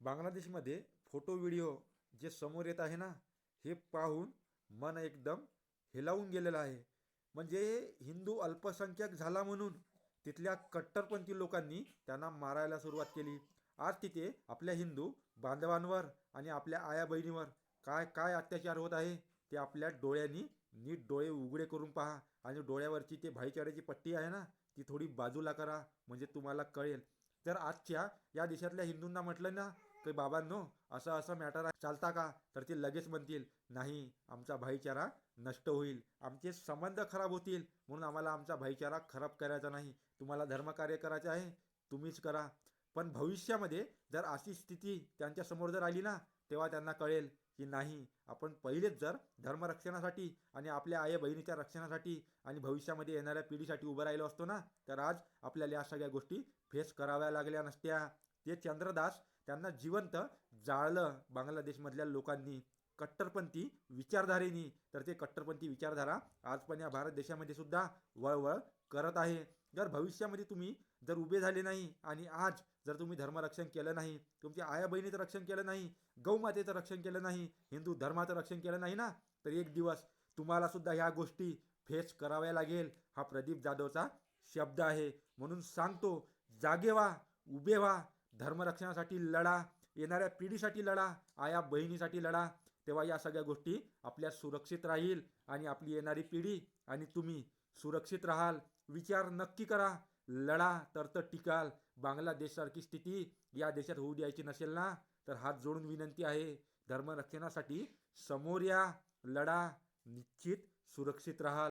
बांगलादेशमध्ये photo video जे समोर येत आहे ना, हे पाहून मन एकदम हेलावून गेलेलं आहे. म्हणजे हिंदू अल्पसंख्याक झाला म्हणून तिथल्या कट्टरपंथी लोकांनी त्यांना मारायला सुरुवात केली. आज तिथे आपल्या हिंदू बांधवांवर आणि आपल्या आया बहिणीवर काय काय अत्याचार होत आहे ते आपल्या डोळ्यांनी नीट डोळे उघडे करून पहा. आणि डोळ्यावरची ते भाईचाऱ्याची पट्टी आहे ना, ती थोडी बाजूला करा, म्हणजे तुम्हाला कळेल. तर आजच्या या देशातल्या हिंदूंना म्हटलं ना की बाबांनो असं असं मॅटर आहे चालता का, तर ते लगेच म्हणतील नाही, आमचा भाईचारा नष्ट होईल, आमचे संबंध खराब होतील, म्हणून आम्हाला आमचा भाईचारा खराब करायचा नाही. तुम्हाला धर्मकार्य करायचं आहे, तुम्हीच करा. पण भविष्यामध्ये जर अशी स्थिती त्यांच्यासमोर जर आली ना, तेव्हा त्यांना कळेल की नाही, आपण पहिलेच जर धर्मरक्षणासाठी आणि आपल्या आई बहिणीच्या रक्षणासाठी आणि भविष्यामध्ये येणाऱ्या पिढीसाठी उभं राहिलो असतो ना, तर आज आपल्याला या सगळ्या गोष्टी फेस कराव्या लागल्या नसत्या. ते चंद्रदास त्यांना जिवंत जाळलं बांगलादेशमधल्या लोकांनी, कट्टरपंथी विचारधारेनी. तर ते कट्टरपंथी विचारधारा आज पण या भारत देशामध्ये सुद्धा वळवळ करत आहे. जर भविष्यामध्ये तुम्ही जर उभे झाले नाही आणि आज जर तुम्ही धर्मरक्षण केलं नाही, तुमच्या आया बहिणीचं रक्षण केलं नाही, गौमातेचं रक्षण केलं नाही, हिंदू धर्माचं रक्षण केलं नाही ना, तर एक दिवस तुम्हाला सुद्धा ह्या गोष्टी फेस कराव्या लागेल. हा प्रदीप जाधवचा शब्द आहे. म्हणून सांगतो, जागे व्हा, उभे व्हा, धर्मरक्षणासाठी लढा, येणाऱ्या पिढीसाठी लढा, आया बहिणीसाठी लढा. तेव्हा या सगळ्या गोष्टी आपल्या सुरक्षित राहील आणि आपली येणारी पिढी आणि तुम्ही सुरक्षित राहाल. विचार नक्की करा, लढा तर टिकाल. बांगलादेशसारखी स्थिती या देशात होऊ द्यायची नसेल ना, तर हात जोडून विनंती आहे, धर्मरक्षणासाठी समोर या, लढा, निश्चित सुरक्षित राहाल.